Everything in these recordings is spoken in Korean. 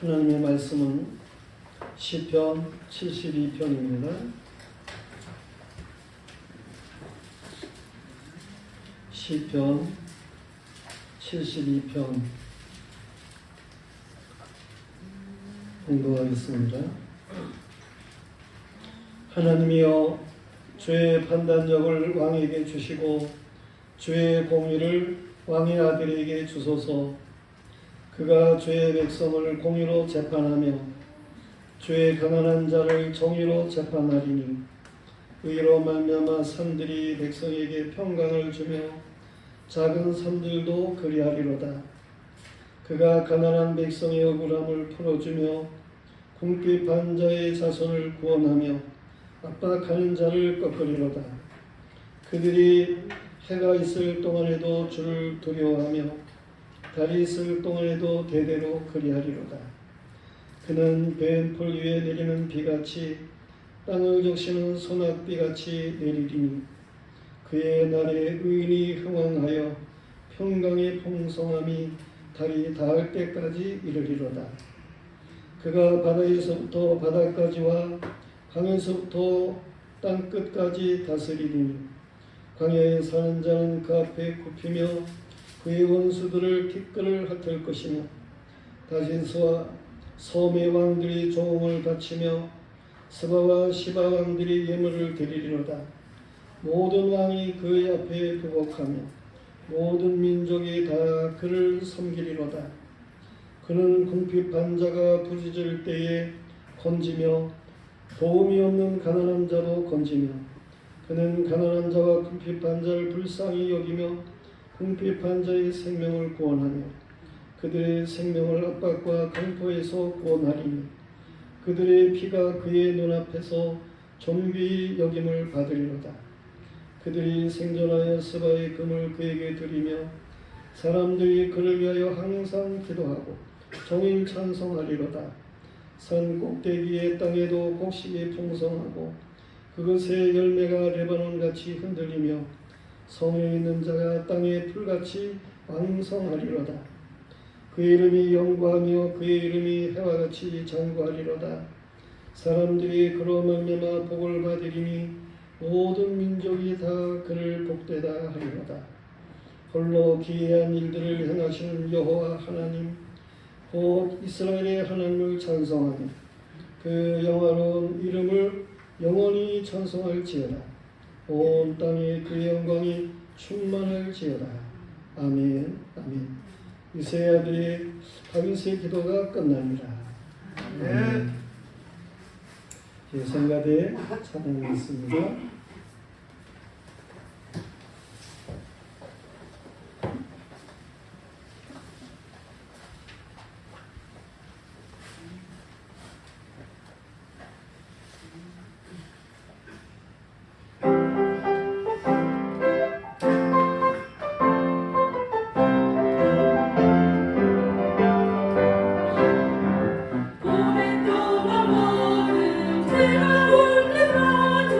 하나님의 말씀은 시편 72편입니다. 시편 72편 공부하겠습니다. 하나님이여, 주의 판단력을 왕에게 주시고 주의 공의를 왕의 아들에게 주소서. 그가 주의 백성을 공의로 재판하며 주의 가난한 자를 정의로 재판하리니, 의로 말미암아 산들이 백성에게 평강을 주며 작은 산들도 그리하리로다. 그가 가난한 백성의 억울함을 풀어주며 궁핍한 자의 자손을 구원하며 압박하는 자를 꺾으리로다. 그들이 해가 있을 동안에도 주를 두려워하며 달이 있을 동안에도 대대로 그리하리로다. 그는 뱀풀 위에 내리는 비같이 땅을 적시는 소낙비같이 내리리니, 그의 날에 의인이 흥왕하여 평강의 풍성함이 달이 닿을 때까지 이르리로다. 그가 바다에서부터 바다까지와 강에서부터 땅끝까지 다스리리니, 광야에 사는 자는 그 앞에 굽히며 그의 원수들을 티끌을 흩을 것이며, 다시스와 섬의 왕들이 조공을 바치며 스바와 시바 왕들이 예물을 드리리로다. 모든 왕이 그의 앞에 부복하며 모든 민족이 다 그를 섬기리로다. 그는 궁핍한 자가 부르짖을 때에 건지며 도움이 없는 가난한 자도 건지며, 그는 가난한 자와 궁핍한 자를 불쌍히 여기며 궁핍한 자의 생명을 구원하며 그들의 생명을 압박과 강포에서 구원하리니, 그들의 피가 그의 눈앞에서 존귀히 여김을 받으리로다. 그들이 생존하여 스바의 금을 그에게 드리며 사람들이 그를 위하여 항상 기도하고 종일 찬송하리로다. 산 꼭대기의 땅에도 곡식이 풍성하고 그것의 열매가 레바논같이 흔들리며 성에 있는 자가 땅의 풀같이 왕성하리로다. 그의 이름이 영구하며 그의 이름이 해와 같이 장구하리로다. 사람들이 그로 말미암아 복을 받으리니 모든 민족이 다 그를 복되다 하리로다. 홀로 기이한 일들을 행하시는 여호와 하나님, 곧 이스라엘의 하나님을 찬송하며 그 영화로운 이름을 영원히 찬송할지어다. 온 땅에 그의 영광이 충만할지어다. 아멘. 아멘. 이새의 아들이 다윗의 기도가 끝납니다. 아멘. 예성가대에 찬양이 있습니다. 오랫동안 모든 죄가 올라가죠.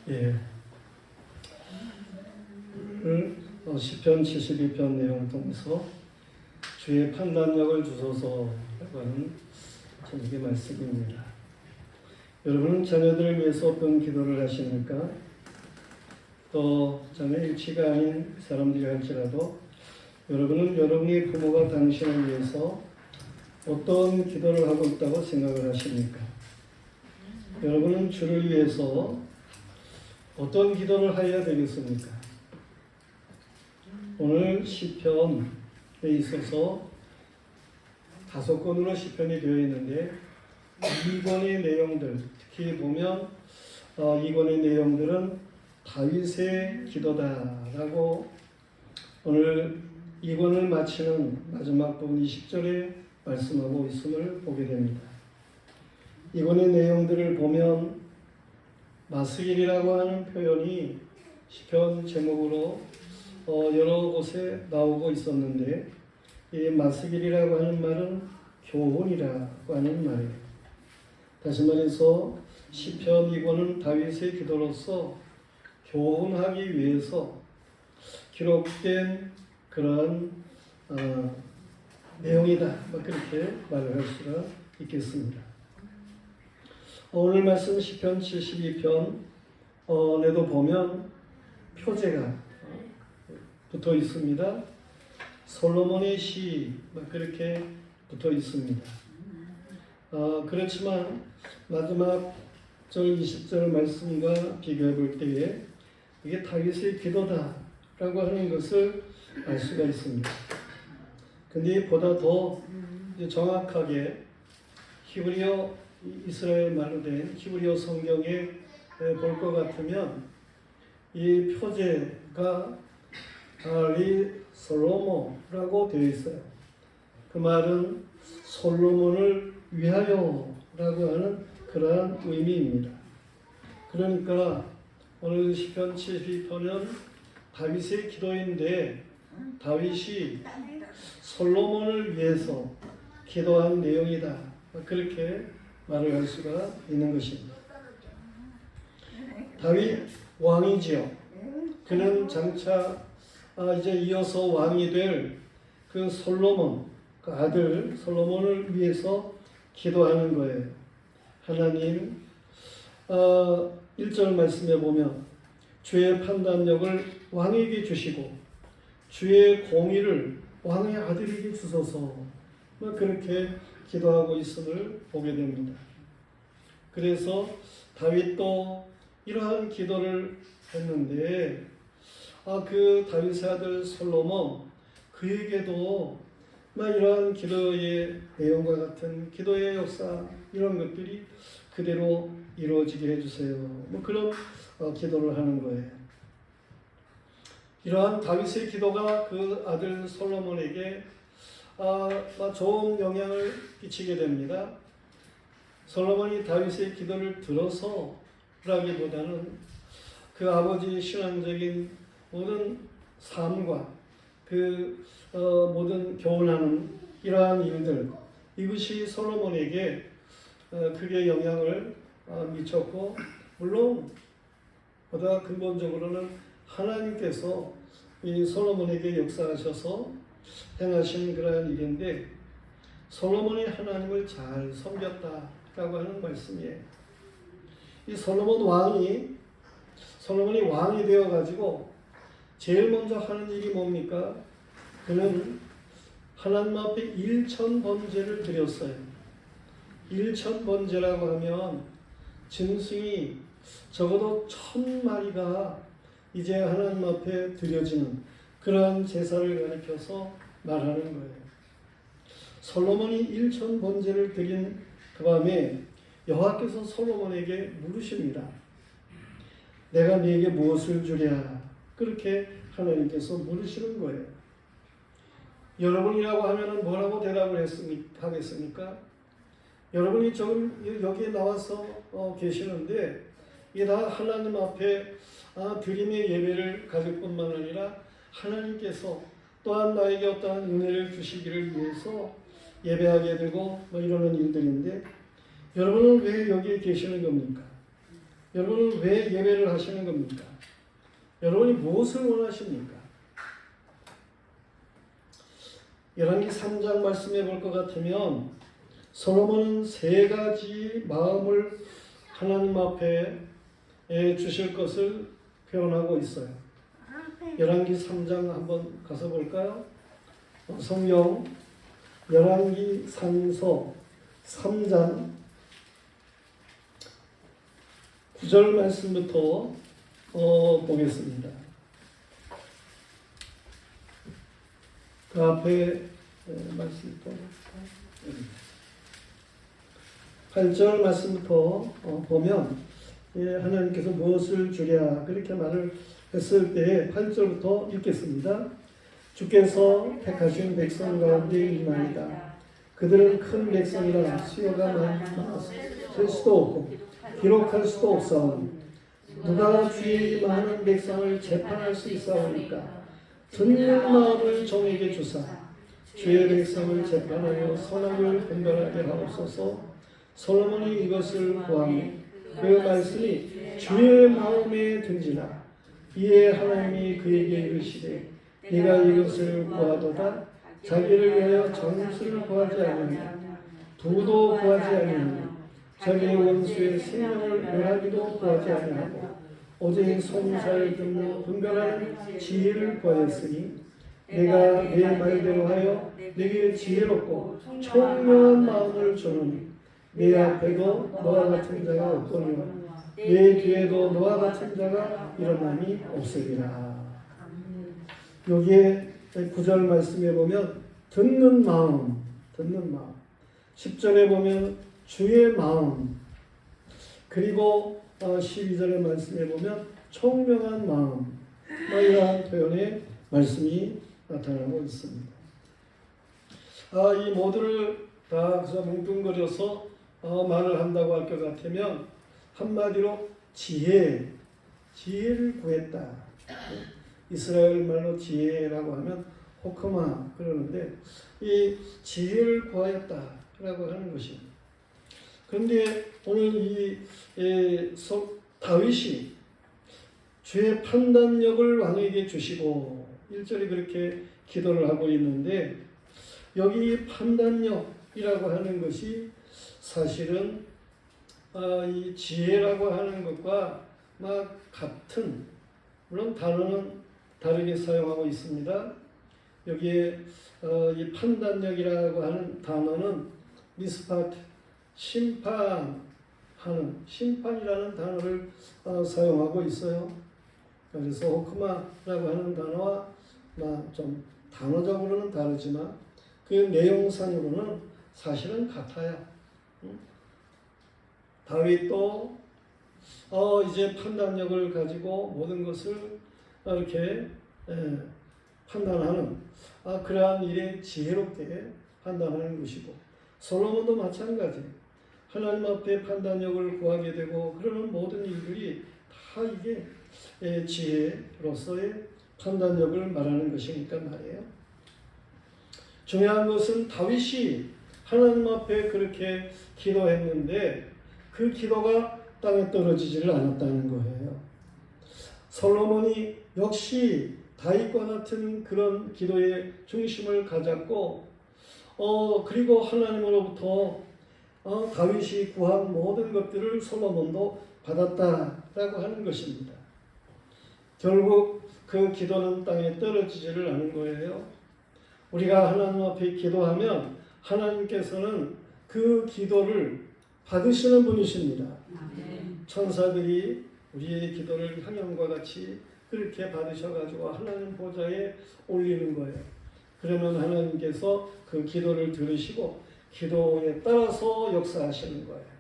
예. 오늘 시편 72편 내용을 통해서 주의 판단력을 주소서라고 하는 제목의 말씀입니다. 여러분은 자녀들을 위해서 어떤 기도를 하십니까? 또 자녀 일치가 아닌 사람들이 할지라도 여러분은 여러분의 부모가 당신을 위해서 어떤 기도를 하고 있다고 생각을 하십니까? 여러분은 주를 위해서 어떤 기도를 해야 되겠습니까? 오늘 시편에 있어서 5권으로 시편이 되어 있는데 2권의 내용들, 특히 보면 2권의 내용들은 다윗의 기도다라고 오늘 2권을 마치는 마지막 부분 20절에 말씀하고 있음을 보게 됩니다. 2권의 내용들을 보면 마스길이라고 하는 표현이 시편 제목으로 여러 곳에 나오고 있었는데 이 마스길이라고 하는 말은 교훈이라고 하는 말이에요. 다시 말해서 시편 2권은 다윗의 기도로서 교훈하기 위해서 기록된 그러한 내용이다. 그렇게 말을 할 수가 있겠습니다. 오늘 말씀 시편 72편에도 보면 표제가 붙어 있습니다. 솔로몬의 시 그렇게 붙어 있습니다. 그렇지만 마지막 절 20절 말씀과 비교해 볼 때에 이게 다윗의 기도다라고 하는 것을 알 수가 있습니다. 근데 보다 더 정확하게 히브리어 이스라엘 말로 된 히브리어 성경에 볼 것 같으면 이 표제가 리 솔로몬이라고 되어 있어요. 그 말은 솔로몬을 위하여라고 하는 그러한 의미입니다. 그러니까 오늘 시편 72편은 다윗의 기도인데 다윗이 솔로몬을 위해서 기도한 내용이다. 그렇게 말을 할 수가 있는 것입니다. 다윗 왕이지요. 그는 장차 이제 이어서 왕이 될 그 솔로몬, 그 아들 솔로몬을 위해서 기도하는 거예요. 하나님, 1절 말씀에 보면 주의 판단력을 왕에게 주시고 주의 공의를 왕의 아들에게 주소서 그렇게 기도하고 있음을 보게 됩니다. 그래서 다윗도 이러한 기도를 했는데 그 다윗의 아들 솔로몬 그에게도 이러한 기도의 내용과 같은 기도의 역사 이런 것들이 그대로 이루어지게 해주세요. 그런 기도를 하는 거예요. 이러한 다윗의 기도가 그 아들 솔로몬에게 좋은 영향을 끼치게 됩니다. 솔로몬이 다윗의 기도를 들어서라기보다는 그 아버지의 신앙적인 모든 삶과 그 모든 교훈하는 이러한 일들 이것이 솔로몬에게 크게 영향을 미쳤고 물론 보다 근본적으로는 하나님께서 이 솔로몬에게 역사하셔서 행하신 그러한 일인데 솔로몬이 하나님을 잘 섬겼다라고 하는 말씀이에요. 이 솔로몬이 왕이 되어 가지고 제일 먼저 하는 일이 뭡니까? 그는 하나님 앞에 1000번제를 드렸어요. 1000번제라고 하면 짐승이 적어도 1000마리가 이제 하나님 앞에 드려지는 그러한 제사를 가리켜서 말하는 거예요. 솔로몬이 1000번제를 드린 그 밤에 여호와께서 솔로몬에게 물으십니다. 내가 네게 무엇을 주랴? 그렇게 하나님께서 물으시는 거예요. 여러분이라고 하면 뭐라고 대답을 하겠습니까? 여러분이 지금 여기에 나와서 계시는데 이게 다 하나님 앞에 드림의 예배를 가질 뿐만 아니라 하나님께서 또한 나에게 어떠한 은혜를 주시기를 위해서 예배하게 되고 이러는 일들인데 여러분은 왜 여기에 계시는 겁니까? 여러분은 왜 예배를 하시는 겁니까? 여러분이 무엇을 원하십니까? 열왕기 3장 말씀해 볼 것 같으면 솔로몬은 세 가지 마음을 하나님 앞에 주실 것을 표현하고 있어요. 열왕기 3장 한번 가서 볼까요? 성경 열왕기 상서 3장 9절 말씀부터 보겠습니다. 그 앞에 말씀부터 8절 말씀부터 보면 하나님께서 무엇을 주랴 그렇게 말을 했을 때 8절부터 읽겠습니다. 주께서 택하신 백성 가운데 임하리다. 그들은 큰 백성이라 수요가 많아 셀 수도 없고 기록할 수도 없사오니 누가 주의 많은 백성을 재판할 수 있사오니까 듣는 마음을 종에게 주사 주의 백성을 재판하여 선악을 분별하게 하옵소서. 솔로몬이 이것을 구하니 그 말씀이 주의 마음에 든지라. 이에 하나님이 그에게 이르시되 네가 이것을 구하도다. 자기를 위하여 정수를 구하지 아니하며 부도 구하지 아니하며 자기의 원수의 생명을 멸하기도 구하지 아니하고 오직 송사를 듣는 분별하는 지혜를 구하였으니 내가 내 말대로 하여 내게 지혜롭고 총명한 마음을 주노니 내 앞에도 너와 같은 자가 없거니와 내 뒤에도 너와 같은 자가 일어남이 없으리라. 여기에 9절 말씀에 보면 듣는 마음 10절에 보면 주의 마음, 그리고 12절의 말씀에 보면 총명한 마음, 이러한 표현의 말씀이 나타나고 있습니다. 이 모두를 다 그저 뭉뚱거려서 말을 한다고 할 것 같으면 한마디로 지혜를 구했다. 이스라엘 말로 지혜라고 하면 호크마 그러는데 이 지혜를 구하였다라고 하는 것입니다. 그런데 오늘 다윗이 주의 판단력을 왕에게 주시고 1절에 그렇게 기도를 하고 있는데 여기 판단력이라고 하는 것이 사실은 이 지혜라고 하는 것과 같은, 물론 단어는 다르게 사용하고 있습니다. 여기에 이 판단력이라고 하는 단어는 미스파트, 심판이라는 단어를 사용하고 있어요. 그래서 호크마라고 하는 단어와 좀 단어적으로는 다르지만 그 내용상으로는 사실은 같아요. 다윗도 이제 판단력을 가지고 모든 것을 이렇게 판단하는 그러한 일에 지혜롭게 판단하는 것이고, 솔로몬도 마찬가지. 하나님 앞에 판단력을 구하게 되고 그러는 모든 일들이 다 이게 지혜로서의 판단력을 말하는 것이니까 말이에요. 중요한 것은 다윗이 하나님 앞에 그렇게 기도했는데 그 기도가 땅에 떨어지지를 않았다는 거예요. 솔로몬이 역시 다윗과 같은 그런 기도의 중심을 가졌고 그리고 하나님으로부터 다윗이 구한 모든 것들을 솔로몬도 받았다라고 하는 것입니다. 결국 그 기도는 땅에 떨어지지를 않은 거예요. 우리가 하나님 앞에 기도하면 하나님께서는 그 기도를 받으시는 분이십니다. 천사들이 우리의 기도를 향연과 같이 그렇게 받으셔가지고 하나님 보좌에 올리는 거예요. 그러면 하나님께서 그 기도를 들으시고 기도에 따라서 역사하시는 거예요.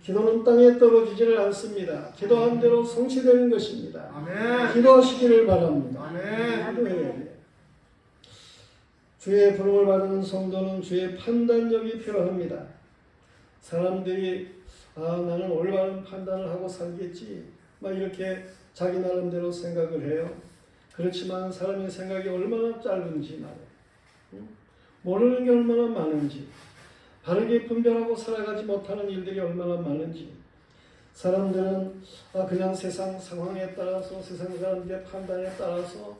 기도는 땅에 떨어지지를 않습니다. 기도한 대로 성취되는 것입니다. 아멘. 기도하시기를 바랍니다. 아멘. 기도해야 돼요. 주의 부름을 받는 성도는 주의 판단력이 필요합니다. 사람들이 나는 올바른 판단을 하고 살겠지 이렇게 자기 나름대로 생각을 해요. 그렇지만 사람의 생각이 얼마나 짧은지 말이에요. 모르는 게 얼마나 많은지, 바르게 분별하고 살아가지 못하는 일들이 얼마나 많은지, 사람들은 그냥 세상 상황에 따라서 세상 사람들의 판단에 따라서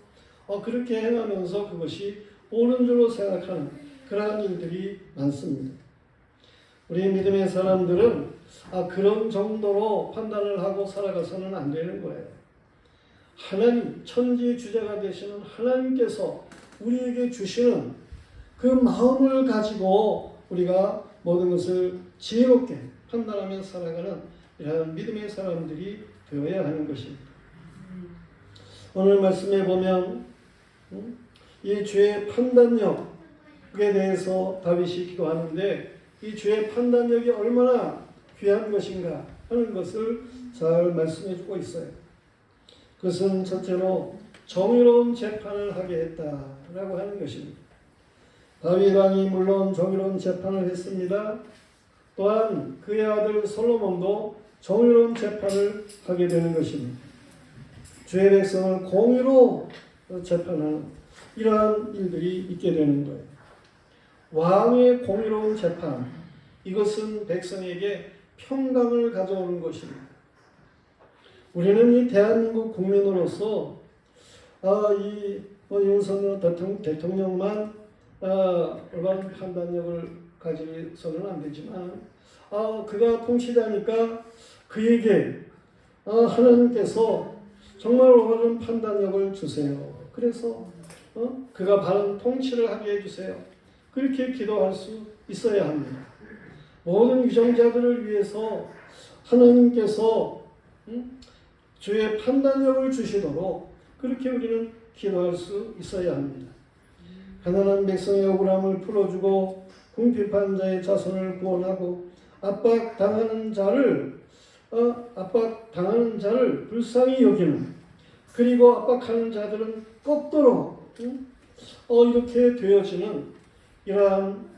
그렇게 행하면서 그것이 옳은 줄로 생각하는 그러한 일들이 많습니다. 우리 믿음의 사람들은 그런 정도로 판단을 하고 살아가서는 안 되는 거예요. 하나님, 천지의 주자가 되시는 하나님께서 우리에게 주시는 그 마음을 가지고 우리가 모든 것을 지혜롭게 판단하며 살아가는 이러한 믿음의 사람들이 되어야 하는 것입니다. 오늘 말씀에 보면 이 죄의 판단력에 대해서 다윗이 기도하는데 이 죄의 판단력이 얼마나 귀한 것인가 하는 것을 잘 말씀해 주고 있어요. 그것은 첫째로 정의로운 재판을 하게 했다라고 하는 것입니다. 다윗 왕이 물론 정의로운 재판을 했습니다. 또한 그의 아들 솔로몬도 정의로운 재판을 하게 되는 것입니다. 주의 백성을 공의로 재판하는 이러한 일들이 있게 되는 거예요. 왕의 공의로운 재판, 이것은 백성에게 평강을 가져오는 것입니다. 우리는 이 대한민국 국민으로서 이 윤석열 대통령만 올바른 판단력을 가지서는 안 되지만 그가 통치자니까 그에게 하나님께서 정말 올바른 판단력을 주세요. 그래서 그가 바른 통치를 하게 해주세요. 그렇게 기도할 수 있어야 합니다. 모든 유정자들을 위해서 하나님께서 주의 판단력을 주시도록 그렇게 우리는 기도할 수 있어야 합니다. 가난한 백성의 억울함을 풀어주고 궁핍한 자의 자손을 구원하고 압박당하는 자를 불쌍히 여기는, 그리고 압박하는 자들은 꺾도록 이렇게 되어지는 이러한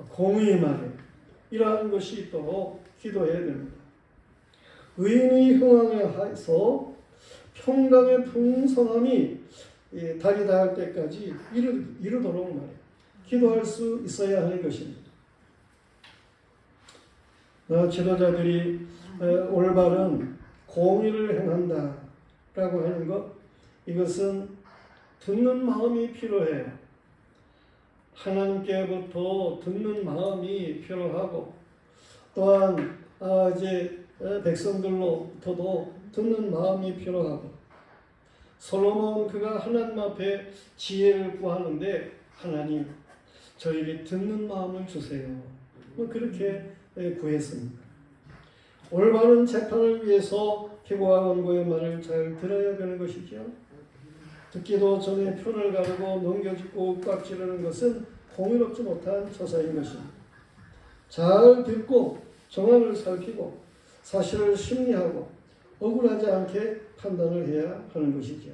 공의의 말에 이러한 것이 있도록 기도해야 됩니다. 의인이 흥황해서 평강의 풍성함이 달이 닿을 때까지 이르도록 말이에요. 기도할 수 있어야 하는 것입니다. 지도자들이 올바른 공의를 행한다라고 하는 것, 이것은 듣는 마음이 필요해요. 하나님께부터 듣는 마음이 필요하고, 또한 백성들로부터도 듣는 마음이 필요하고, 솔로몬 그가 하나님 앞에 지혜를 구하는데 하나님 저에게 듣는 마음을 주세요. 그렇게 구했습니다. 올바른 재판을 위해서 피고와 원고의 말을 잘 들어야 되는 것이죠. 듣기도 전에 편을 가르고 넘겨짚고 윽박지르는 것은 공의롭지 못한 처사인 것입니다. 잘 듣고 정황을 살피고 사실을 심리하고 억울하지 않게 판단을 해야 하는 것이죠.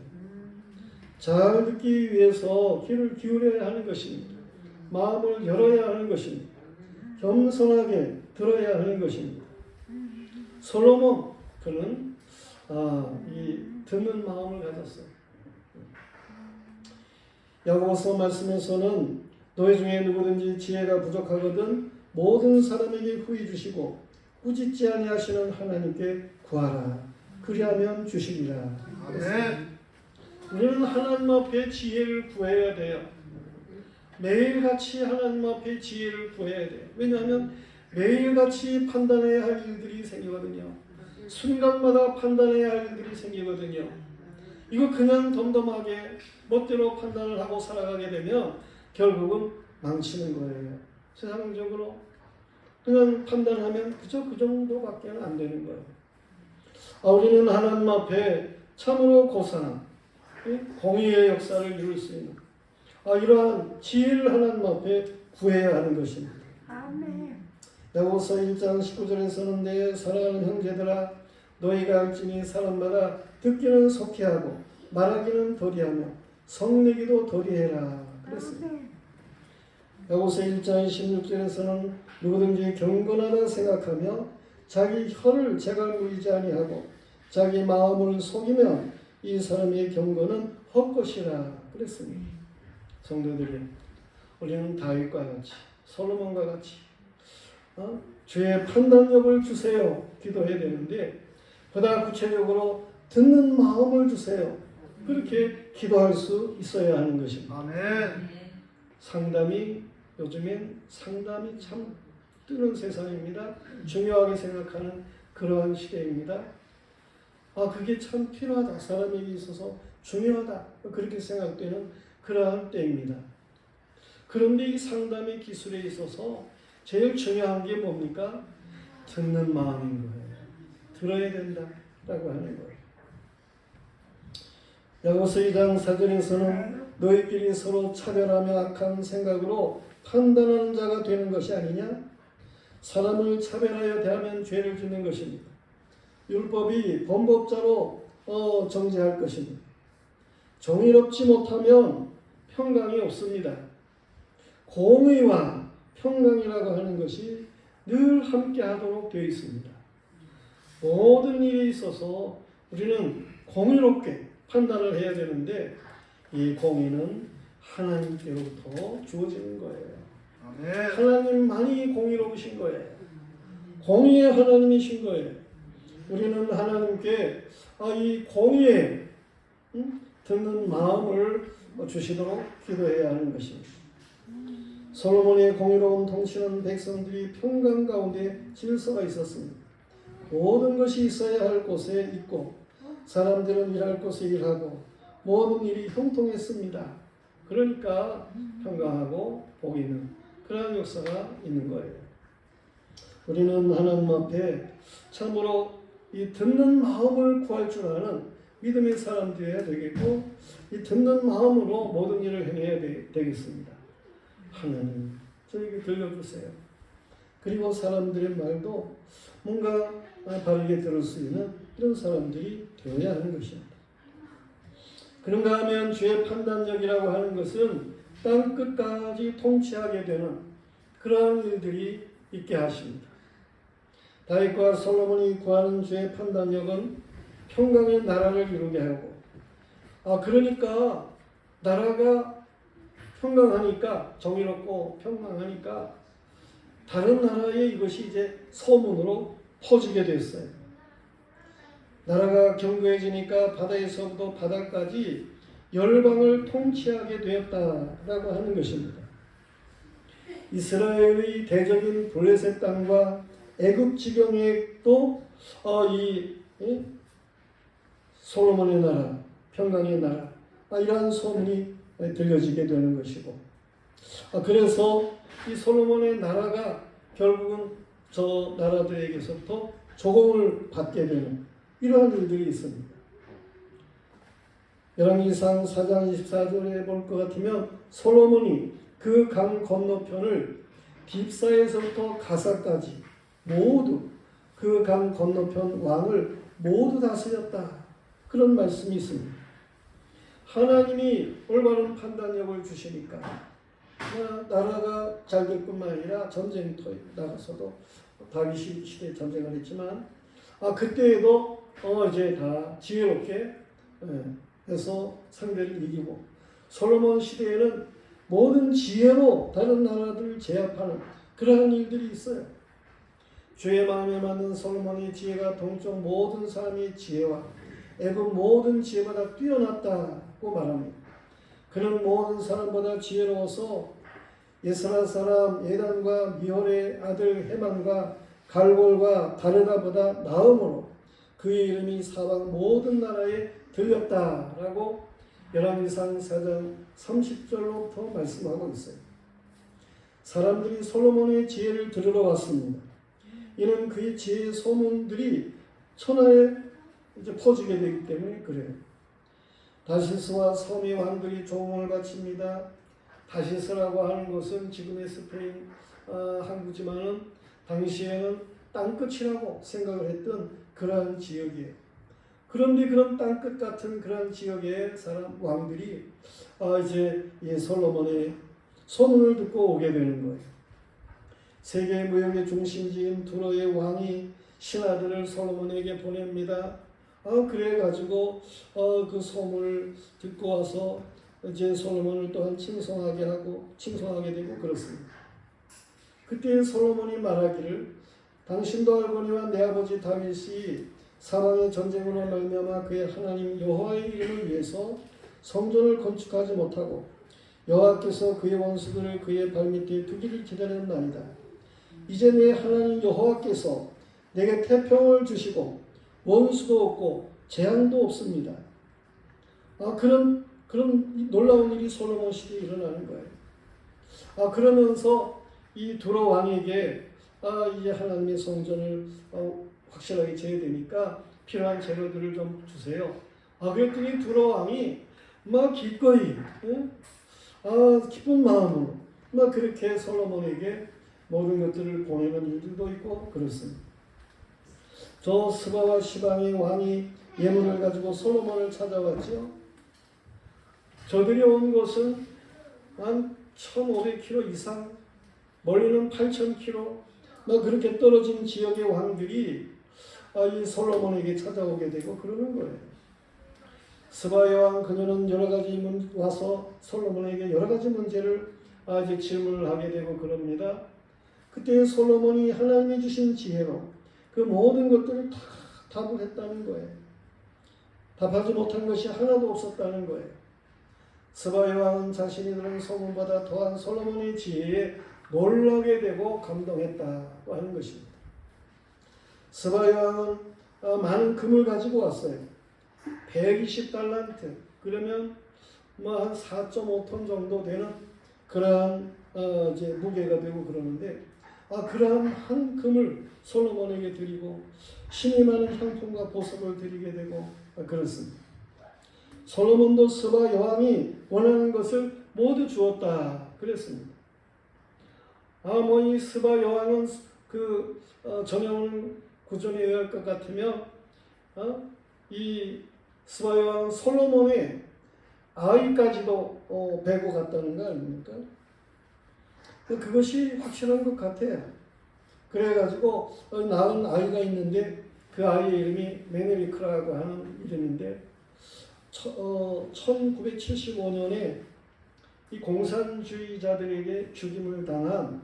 잘 듣기 위해서 귀를 기울여야 하는 것입니다. 마음을 열어야 하는 것입니다. 겸손하게 들어야 하는 것입니다. 솔로몬 그는 이 듣는 마음을 가졌어요. 야고보서 말씀에서는 너희 중에 누구든지 지혜가 부족하거든 모든 사람에게 후히 주시고 꾸짖지 아니하시는 하나님께 구하라. 그리하면 주시리라. 아멘. 우리는 하나님 앞에 지혜를 구해야 돼요. 매일같이 하나님 앞에 지혜를 구해야 돼요. 왜냐하면 매일같이 판단해야 할 일들이 생기거든요. 순간마다 판단해야 할 일들이 생기거든요. 이거 그냥 덤덤하게 멋대로 판단을 하고 살아가게 되면 결국은 망치는 거예요. 세상적으로 그냥 판단하면 그저 그 정도밖에 안 되는 거예요. 우리는 하나님 앞에 참으로 고상한 공의의 역사를 이룰 수 있는 이러한 지혜를 하나님 앞에 구해야 하는 것입니다. 아멘. 야고보서 1장 19절에서는 내 사랑하는 형제들아 너희가 알지니 사람마다 듣기는 속히 하고 말하기는 더디하며 성내기도 더디해라 그랬습니다. 야고보서 1장 16절에서는 누구든지 경건하다 생각하며 자기 혀를 제갈 누리지 아니하고 자기 마음을 속이면 이 사람의 경건은 헛것이라 그랬습니다. 성도들이 우리는 다윗과 같이 솔로몬과 같이 주의 판단력을 주세요 기도해야 되는데 보다 구체적으로 듣는 마음을 주세요. 그렇게 기도할 수 있어야 하는 것입니다. 아멘. 상담이 요즘엔 상담이 참 뜨는 세상입니다. 중요하게 생각하는 그러한 시대입니다. 그게 참 필요하다. 사람에게 있어서 중요하다. 그렇게 생각되는 그러한 때입니다. 그런데 이 상담의 기술에 있어서 제일 중요한 게 뭡니까? 듣는 마음인 거예요. 들어야 된다라고 하는 거예요. 야고보서 2장 4절에서는 너희끼리 서로 차별하며 악한 생각으로 판단하는 자가 되는 것이 아니냐? 사람을 차별하여 대하면 죄를 짓는 것입니다. 율법이 범법자로 정죄할 것입니다. 정의롭지 못하면 평강이 없습니다. 공의와 평강이라고 하는 것이 늘 함께 하도록 되어 있습니다. 모든 일에 있어서 우리는 공의롭게 판단을 해야 되는데 이 공의는 하나님께로부터 주어지는 거예요. 아멘. 하나님만이 공의로우신 거예요. 공의의 하나님이신 거예요. 우리는 하나님께 이 공의에 듣는 마음을 주시도록 기도해야 하는 것입니다. 솔로몬의 공의로운 통치는 백성들이 평강 가운데 질서가 있었습니다. 모든 것이 있어야 할 곳에 있고 사람들은 일할 곳에 일하고 모든 일이 형통했습니다. 그러니까 평강하고 복이 있는 그런 역사가 있는 거예요. 우리는 하나님 앞에 참으로 이 듣는 마음을 구할 줄 아는 믿음의 사람 되어야 되겠고 이 듣는 마음으로 모든 일을 행해야 되겠습니다. 하나님 저에게 들려주세요. 그리고 사람들의 말도 뭔가 바르게 들을 수 있는 이런 사람들이 되어야 하는 것입니다. 그런가 하면 주의 판단력이라고 하는 것은 땅 끝까지 통치하게 되는 그러한 일들이 있게 하십니다. 다윗과 솔로몬이 구하는 주의 판단력은 평강의 나라를 이루게 하고 그러니까 나라가 평강하니까 정의롭고 평강하니까 다른 나라에 이것이 이제 소문으로 퍼지게 됐어요. 나라가 견고해지니까 바다에서부터 바다까지 열방을 통치하게 되었다라고 하는 것입니다. 이스라엘의 대적인 블레셋 땅과 애굽 지경에도 이 솔로몬의 나라, 평강의 나라 이러한 소문이 들려지게 되는 것이고 그래서 이 솔로몬의 나라가 결국은 저 나라들에게서부터 조공을 받게 되는 이러한 일들이 있습니다. 열왕기상 4장 24절에 볼 것 같으면 솔로몬이 그 강 건너편을 딥사에서부터 가사까지 모두 그 강 건너편 왕을 모두 다스렸다. 그런 말씀이 있습니다. 하나님이 올바른 판단력을 주시니까 나라가 잘 될 뿐만 아니라 전쟁터에 나가서도 다윗 시대에 전쟁을 했지만 그때에도 이제 다 지혜롭게 해서 상대를 이기고 솔로몬 시대에는 모든 지혜로 다른 나라들을 제압하는 그러한 일들이 있어요. 주의 마음에 맞는 솔로몬의 지혜가 동쪽 모든 사람의 지혜와 애굽 모든 지혜보다 뛰어났다고 말합니다. 그는 모든 사람보다 지혜로워서 예스라 사람 예단과 미홀의 아들 헤만과 갈골과 다르다보다 나음으로 그의 이름이 사방 모든 나라에 들렸다라고 열왕기상 4장 30절로부터 말씀하고 있어요. 사람들이 솔로몬의 지혜를 들으러 왔습니다. 이는 그의 지혜의 소문들이 천하에 이제 퍼지게 되기 때문에 그래요. 다시스와 서미 왕들이 조공을 바칩니다. 다시스라고 하는 것은 지금의 스페인 항구지만은 당시에는 땅끝이라고 생각을 했던 그러한 지역이에요. 그런데 그런 땅끝 같은 그런 지역의 사람 왕들이 이제 이 솔로몬의 소문을 듣고 오게 되는 거예요. 세계 무역의 중심지인 두로의 왕이 신하들을 솔로몬에게 보냅니다. 그래가지고 그 소문을 듣고 와서 이제 솔로몬을 또한 칭송하게 되고 그렇습니다. 그때 솔로몬이 말하기를 당신도 알거니와 내 아버지 다윗이 사방의 전쟁으로 말미암아 그의 하나님 여호와의 이름을 위해서 성전을 건축하지 못하고 여호와께서 그의 원수들을 그의 발밑에 두기를 기다렸나이다. 이제 내 하나님 여호와께서 내게 태평을 주시고 원수도 없고 재앙도 없습니다. 그런 놀라운 일이 솔로몬 시대에 일어나는 거예요. 그러면서 이 두로 왕에게 이제 하나님의 성전을 확실하게 지어야 되니까 필요한 재료들을 좀 주세요. 그랬더니 두로 왕이 막 기꺼이 기쁜 마음으로 막 그렇게 솔로몬에게 모든 것들을 보내는 일들도 있고 그렇습니다. 저 스바와 시방의 왕이 예물을 가지고 솔로몬을 찾아왔죠. 저들이 온 곳은 한 1500km 이상, 멀리는 8000km 막 그렇게 떨어진 지역의 왕들이 이 솔로몬에게 찾아오게 되고 그러는 거예요. 스바의 왕 그녀는 여러 가지 와서 솔로몬에게 여러 가지 문제를 이제 질문을 하게 되고 그럽니다. 그때 솔로몬이 하나님이 주신 지혜로 그 모든 것들을 다 답을 했다는 거예요. 답하지 못한 것이 하나도 없었다는 거예요. 스바의 왕은 자신이 들은 소문보다 더한 솔로몬의 지혜에 놀라게 되고 감동했다고 하는 것입니다. 스바의 왕은 많은 금을 가지고 왔어요. 120달란트, 그러면 한 4.5톤 정도 되는 그러한 이제 무게가 되고 그러는데 그러한 한 금을 솔로몬에게 드리고 신이 많은 향품과 보석을 드리게 되고 그렇습니다. 솔로몬도 스바 여왕이 원하는 것을 모두 주었다 그랬습니다. 이 스바 여왕은 그 정형을 구전에 의할 것 같으면 이 스바 여왕은 솔로몬의 아이까지도 베고 갔다는 거 아닙니까? 그것이 확실한 것 같아요. 그래가지고 낳은 아이가 있는데 그 아이의 이름이 메네리크라고 하는 이름인데 1975년에 이 공산주의자들에게 죽임을 당한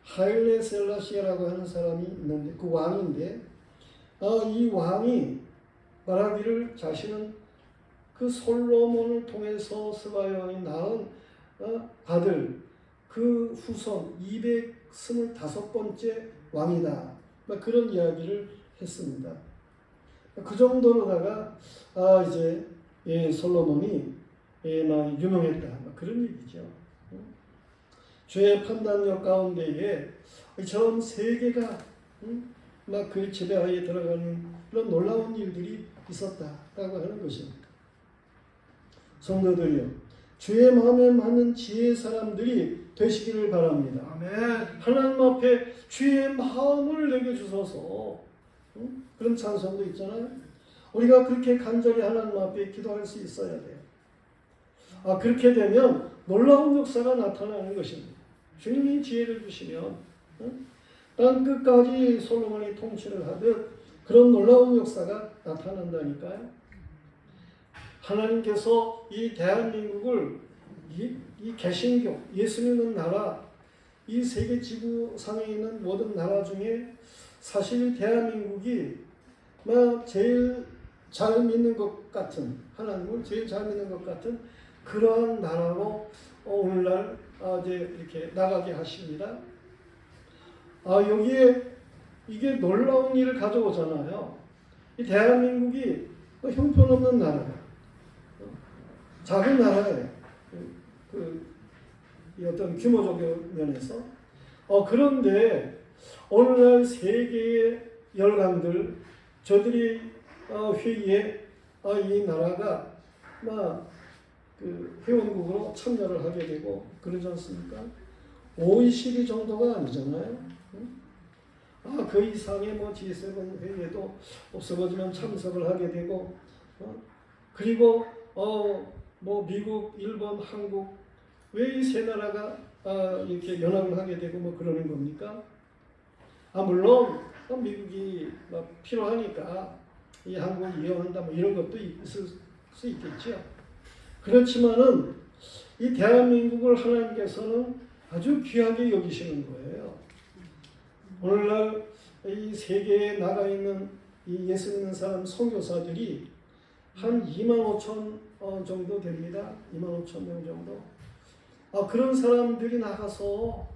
하일레 셀라시아라고 하는 사람이 있는데 그 왕인데 이 왕이 말하기를 자신은 그 솔로몬을 통해서 스바 여왕이 낳은 아들 그 후손 225번째 왕이다. 그런 이야기를 했습니다. 그 정도로다가 이제 솔로몬이 막 유명했다. 그런 얘기죠. 주의 판단력 가운데에 전 세계가 막 그 지배하에 들어가는 그런 놀라운 일들이 있었다라고 하는 것입니다. 성도들이요, 주의 마음에 맞는 지혜의 사람들이 되시기를 바랍니다. 아멘. 하나님 앞에 주의 마음을 내게 주소서. 그런 찬송도 있잖아요. 우리가 그렇게 간절히 하나님 앞에 기도할 수 있어야 돼요. 그렇게 되면 놀라운 역사가 나타나는 것입니다. 주님이 지혜를 주시면 땅 끝까지 솔로몬이 통치를 하듯 그런 놀라운 역사가 나타난다니까요. 하나님께서 이 대한민국을 이 개신교, 예수 믿는 나라, 이 세계 지구상에 있는 모든 나라 중에 사실 대한민국이 제일 잘 믿는 것 같은, 하나님을 제일 잘 믿는 것 같은 그러한 나라로 오늘날 이제 이렇게 나가게 하십니다. 여기에 이게 놀라운 일을 가져오잖아요. 이 대한민국이 형편없는 나라예요. 작은 나라예요. 이 어떤 규모적 면에서. 그런데 오늘날 세계의 열강들, 저들이 회의에 이 나라가 그 회원국으로 참여를 하게 되고 그러지 않습니까? OECD 정도가 아니잖아요. 그 이상의 G7 회의에도 없어지면 참석을 하게 되고, 그리고 미국, 일본, 한국 왜 이 세 나라가 이렇게 연합을 하게 되고 그러는 겁니까? 물론 미국이 필요하니까 이 한국을 이용한다 이런 것도 있을 수 있겠죠. 그렇지만은 이 대한민국을 하나님께서는 아주 귀하게 여기시는 거예요. 오늘날 이 세계에 나가 있는 이 예수 믿는 사람 선교사들이 한 2만 5천 정도 됩니다. 2만 5천 명 정도. 그런 사람들이 나가서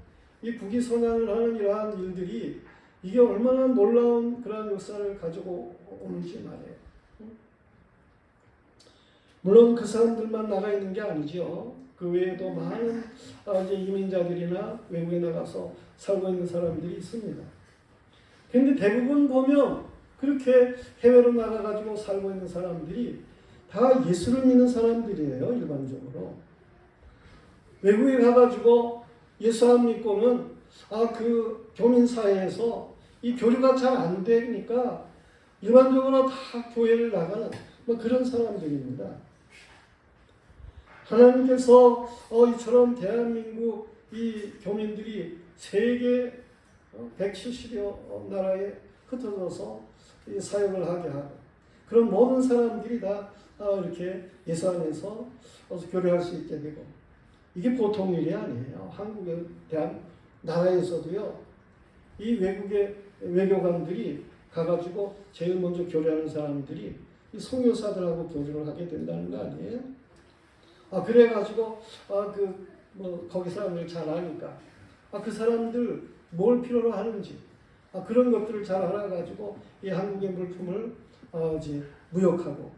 이 국위 선양을 하는 이러한 일들이 이게 얼마나 놀라운 그러한 역사를 가지고 오는지 말이에요. 물론 그 사람들만 나가 있는 게 아니죠. 그 외에도 많은 이제 이민자들이나 외국에 나가서 살고 있는 사람들이 있습니다. 그런데 대부분 보면 그렇게 해외로 나가가지고 살고 있는 사람들이 다 예수를 믿는 사람들이에요. 일반적으로. 외국에 가가지고 예수 안 믿고는 그 교민사회에서 이 교류가 잘 안 되니까 일반적으로 다 교회를 나가는 그런 사람들입니다. 하나님께서 이처럼 대한민국 이 교민들이 세계 170여 나라에 흩어져서 사역을 하게 하고 그런 모든 사람들이 다 이렇게 예수 안에서 교류할 수 있게 되고 이게 보통 일이 아니에요. 한국의 나라에서도요. 이 외국의 외교관들이 가가지고 제일 먼저 교류하는 사람들이 이 선교사들하고 교류를 하게 된다는 거 아니에요? 그래가지고 거기 사람들 잘 아니까 그 사람들 뭘 필요로 하는지 그런 것들을 잘 알아가지고 이 한국의 물품을 이제 무역하고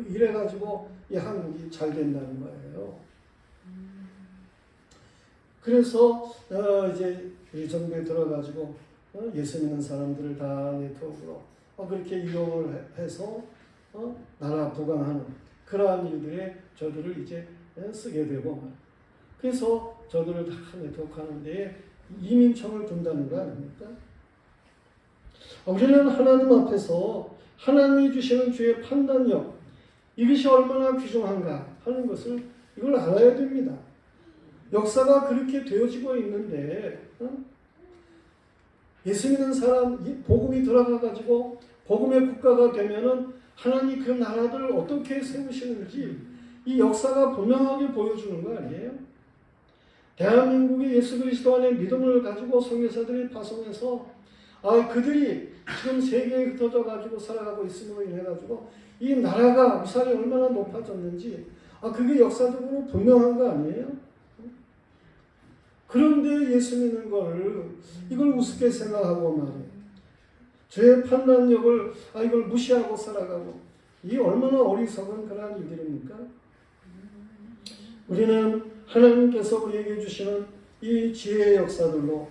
이래가지고 이 한국이 잘 된다는 거예요. 그래서 이제 이 정부에 들어가지고 예수 믿는 사람들을 다 네트워크로 그렇게 이용을 해서 나라 부강하는 그러한 일들에 저들을 이제 쓰게 되고 그래서 저들을 다 네트워크하는 데에 이민청을 둔다는 거 아닙니까? 우리는 하나님 앞에서 하나님이 주시는 주의 판단력 이것이 얼마나 귀중한가 하는 것을 이걸 알아야 됩니다. 역사가 그렇게 되어지고 있는데 예수 믿는 사람 복음이 들어가가지고 복음의 국가가 되면은 하나님 그 나라들을 어떻게 세우시는지 이 역사가 분명하게 보여주는 거 아니에요? 대한민국이 예수 그리스도 안에 믿음을 가지고 선교사들이 파송해서 그들이 지금 세계에 흩어져 가지고 살아가고 있음으로 인해 가지고 이 나라가 위상이 얼마나 높아졌는지 그게 역사적으로 분명한 거 아니에요? 그런데 예수 믿는 이걸 우습게 생각하고 말이에요. 죄의 판단력을 이걸 무시하고 살아가고 이 얼마나 어리석은 그러한 일들입니까? 우리는 하나님께서 우리에게 주시는 이 지혜의 역사들로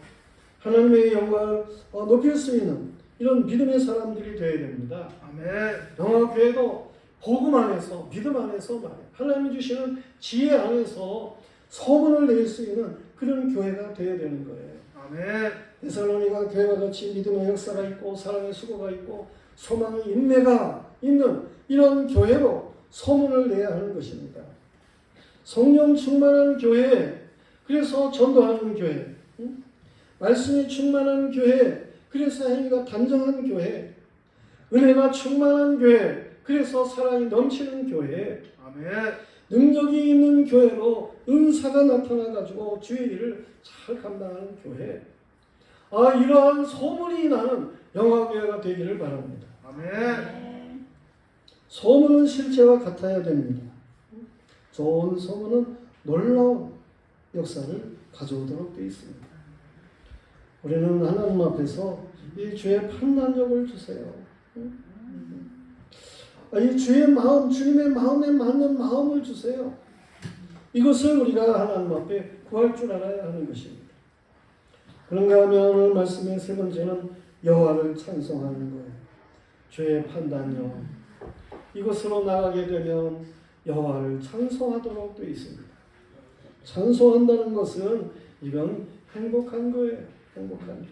하나님의 영광을 높일 수 있는 이런 믿음의 사람들이 되어야 됩니다. 아멘. 영화교회도 복음 안에서 믿음 안에서 말이에요. 하나님이 주시는 지혜 안에서 소문을 낼 수 있는 그런 교회가 되어야 되는 거예요. 아멘. 데살로니가 교회와 같이 믿음의 역사가 있고 사랑의 수고가 있고 소망의 인내가 있는 이런 교회로 소문을 내야 하는 것입니다. 성령 충만한 교회, 그래서 전도하는 교회, 말씀이 충만한 교회, 그래서 행위가 단정한 교회, 은혜가 충만한 교회, 그래서 사랑이 넘치는 교회, 아멘. 능력이 있는 교회로 은사가 나타나가지고 주의 일을 잘 감당하는 교회. 이러한 소문이 나는 영화교회가 되기를 바랍니다. 아멘. 소문은 실제와 같아야 됩니다. 좋은 소문은 놀라운 역사를 가져오도록 되어 있습니다. 우리는 하나님 앞에서 이 주의 판단력을 주세요. 이 주의 마음, 주님의 마음에 맞는 마음을 주세요. 이것을 우리가 하나님 앞에 구할 줄 알아야 하는 것입니다. 그런가 하면 오늘 말씀의 세 번째는 여호와를 찬송하는 거예요. 주의 판단력. 이것으로 나가게 되면 여호와를 찬송하도록 되어 있습니다. 찬송한다는 것은 이건 행복한 거예요. 행복한 거.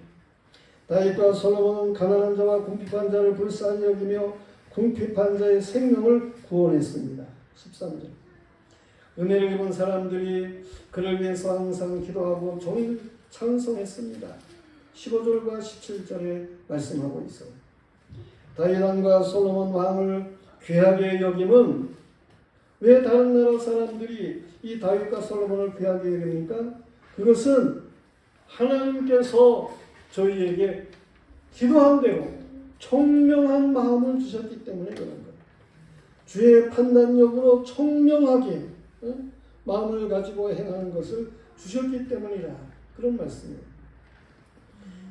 다윗과 솔로몬은 가난한 자와 궁핍한 자를 불쌍히 여기며 궁핍한 자의 생명을 구원했습니다. 13절. 은혜를 입은 사람들이 그를 위해서 항상 기도하고 종일 찬송했습니다. 15절과 17절에 말씀하고 있어요. 다윗 왕과 솔로몬 왕을 귀하게 여김은 왜 다른 나라 사람들이 이 다윗과 솔로몬을 귀하게 여깁니까? 그것은 하나님께서 저희에게 기도한 대로 총명한 마음을 주셨기 때문에 그런 거예요. 주의 판단력으로 총명하게 마음을 가지고 행하는 것을 주셨기 때문이라 그런 말씀이에요.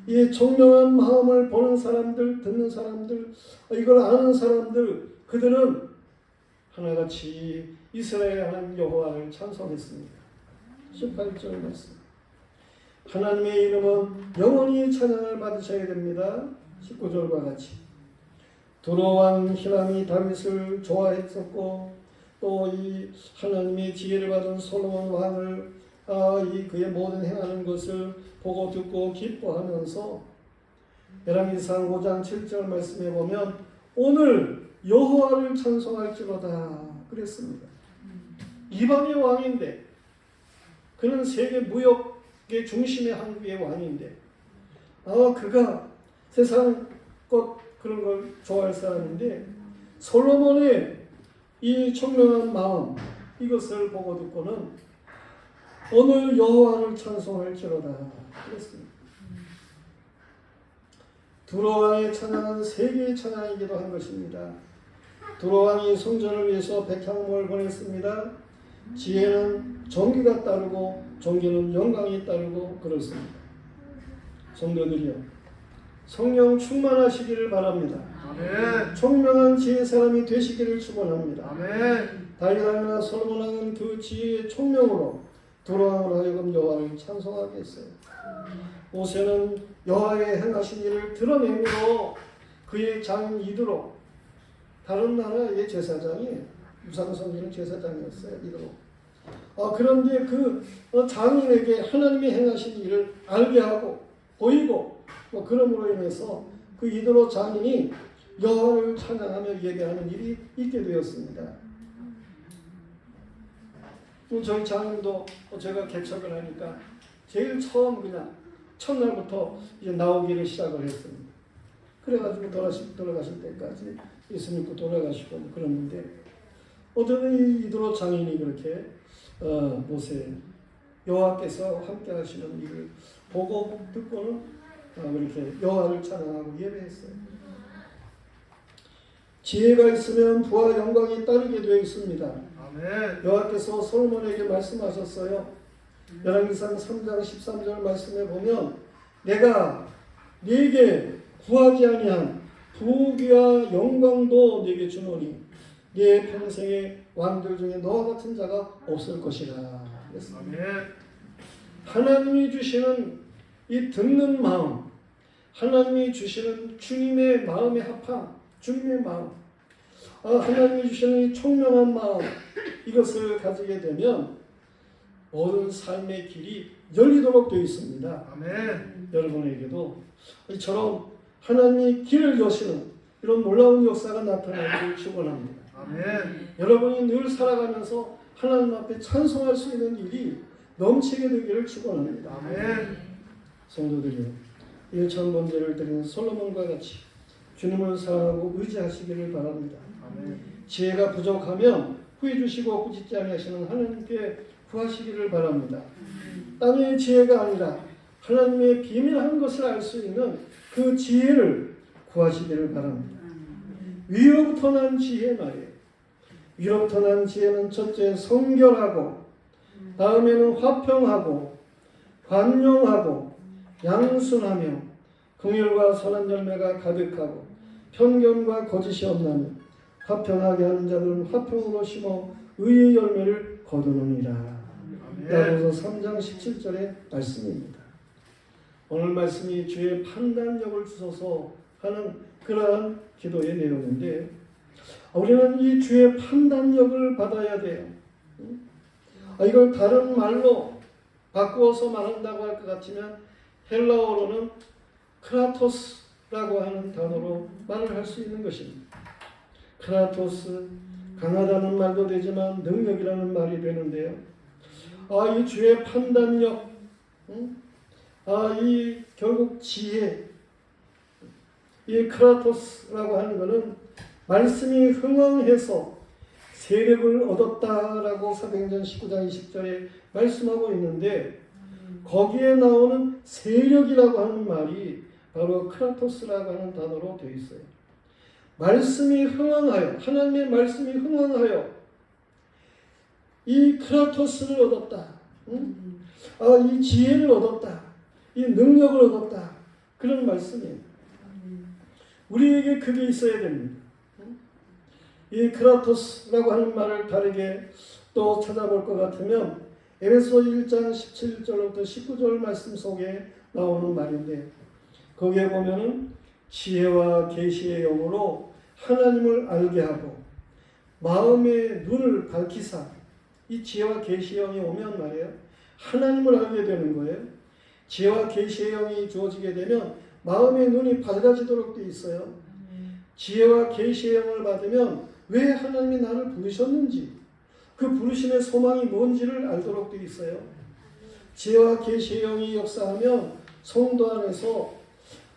이 총명한 마음을 보는 사람들, 듣는 사람들, 이걸 아는 사람들, 그들은 하나같이 이스라엘 하나님 여호와를 찬송했습니다. 18절 말씀. 하나님의 이름은 영원히 찬양을 받으셔야 됩니다. 19절과 같이. 두로왕 히람이 다윗을 좋아했었고 또 이 하나님의 지혜를 받은 솔로몬 왕을 이 그의 모든 행하는 것을 보고 듣고 기뻐하면서 열왕기상 5장 7절 말씀에 보면 오늘 여호와를 찬송할지로다 그랬습니다. 이방의 왕인데 그는 세계 무역의 중심의 한국의 왕인데 그가 세상 것 그런 걸 좋아할 사람인데 솔로몬의 이 총명한 마음 이것을 보고 듣고는 오늘 여호와를 찬송할지로다 그랬습니다. 두로왕의 찬양은 세계의 찬양이기도 한 것입니다. 두로왕이 성전을 위해서 백향목을 보냈습니다. 지혜는 종기가 따르고 종기는 영광이 따르고 그렇습니다. 성도들이여 성령 충만하시기를 바랍니다. 아멘. 총명한 지혜 사람이 되시기를 축원합니다. 아멘. 다윗왕이나 솔로몬 왕은 그 지혜의 총명으로 두로왕으로 하여금 여호와를 찬송하게 했어요. 모세는 여호와의 행하신 일을 드러내므로 그의 장인 이드로 다른 나라의 제사장이 우상섬기는 제사장이었어요. 이드로. 그런데 그 장인에게 하나님이 행하신 일을 알게 하고 보이고 그러므로 인해서 그 이드로 장인이 여호와를 찬양하며 예배하는 일이 있게 되었습니다. 저희 장인도 제가 개척을 하니까 제일 처음 그냥 첫날부터 이제 나오기를 시작을 했습니다. 그래가지고 돌아가실 때까지 예수 믿고 돌아가시고 그러는데 어떤 이드로 장인이 그렇게 모세 여호와께서 함께 하시는 일을 보고 듣고는 그렇게 여호와를 찬양하고 예배했어요. 지혜가 있으면 부와 영광이 따르게 되어 있습니다. 아멘. 여호와께서 솔로몬에게 말씀하셨어요. 열왕기상 3장 13절 말씀에 보면 내가 네게 구하지 아니한 부귀와 영광도 네게 주노니 네 평생의 왕들 중에 너와 같은 자가 없을 것이라. 아멘. 하나님이 주시는 이 듣는 마음, 하나님이 주시는 주님의 마음의 합함, 주님의 마음, 하나님이 주시는 이 총명한 마음, 이것을 가지게 되면 모든 삶의 길이 열리도록 되어 있습니다. 아멘. 여러분에게도 이처럼 하나님이 길을 여시는 이런 놀라운 역사가 나타나기를 축원합니다. 아멘. 여러분이 늘 살아가면서 하나님 앞에 찬송할 수 있는 일이 넘치게 되기를 축원합니다. 아멘. 성도들이요, 1천 번제를 드리는 솔로몬과 같이 주님을 사랑하고 의지하시기를 바랍니다. 아멘. 지혜가 부족하면 후회 주시고 꾸짖지 아니하시는 하나님께 구하시기를 바랍니다. 땅의 지혜가 아니라 하나님의 비밀한 것을 알 수 있는 그 지혜를 구하시기를 바랍니다. 위로부터 난 지혜 말이에요. 위로부터 난 지혜는 첫째 성결하고, 다음에는 화평하고 관용하고 양순하며 긍휼과 선한 열매가 가득하고 편견과 거짓이 없나며 화평하게 하는 자들은 화평으로 심어 의의 열매를 거두느니라. 야고보서 3장 17절의 말씀입니다. 오늘 말씀이 주의 판단력을 주소서 하는 그러한 기도의 내용인데 우리는 이 주의 판단력을 받아야 돼요. 이걸 다른 말로 바꾸어서 말한다고 할 것 같으면 헬라어로는 크라토스라고 하는 단어로 말을 할 수 있는 것입니다. 크라토스, 강하다는 말도 되지만 능력이라는 말이 되는데요. 이 주의 판단력, 이 결국 지혜, 이 크라토스라고 하는 것은 말씀이 흥왕해서 세력을 얻었다라고 사도행전 19장 20절에 말씀하고 있는데 거기에 나오는 세력이라고 하는 말이 바로 크라토스라고 하는 단어로 되어 있어요. 말씀이 흥황하여, 하나님의 말씀이 흥황하여 이 크라토스를 얻었다. 응? 이 지혜를 얻었다. 이 능력을 얻었다. 그런 말씀이에요. 우리에게 그게 있어야 됩니다. 이 크라토스라고 하는 말을 다르게 또 찾아볼 것 같으면 에베소 1장 17절부터 19절 말씀 속에 나오는 말인데 거기에 보면은 지혜와 계시의 영으로 하나님을 알게 하고 마음의 눈을 밝히사 이 지혜와 계시의 영이 오면 말이에요. 하나님을 알게 되는 거예요. 지혜와 계시의 영이 주어지게 되면 마음의 눈이 밝아지도록 되어 있어요. 지혜와 계시의 영을 받으면 왜 하나님이 나를 부르셨는지 그 부르심의 소망이 뭔지를 알도록 되어 있어요. 지혜와 계시의 영이 역사하면 성도 안에서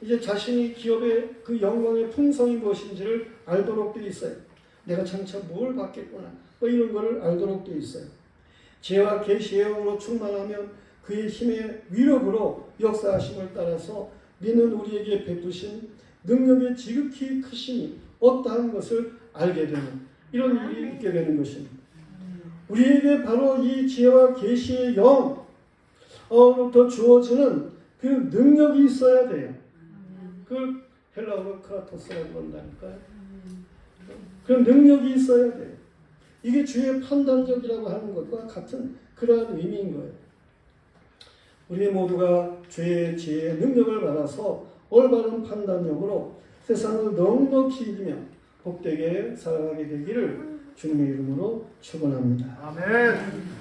이제 자신이 기업의 그 영광의 풍성이 무엇인지를 알도록 되어 있어요. 내가 장차 뭘 받겠구나 뭐 이런 거를 알도록 되어 있어요. 지혜와 계시의 영으로 충만하면 그의 힘의 위력으로 역사하심을 따라서 믿는 우리에게 베푸신 능력의 지극히 크심이 어떠한 것을 알게 되는 이런 일이 있게 되는 것입니다. 우리에게 바로 이 지혜와 계시의 영으로부터 주어지는 그 능력이 있어야 돼요. 그 헬라어로 크라토스라고 한다니까요. 그 능력이 있어야 돼요. 이게 주의 판단력이라고 하는 것과 같은 그러한 의미인 거예요. 우리 모두가 주의 지혜의 능력을 받아서 올바른 판단력으로 세상을 넉넉히 이기며 복되게 살아가게 되기를 주님의 이름으로 축원합니다. 아멘.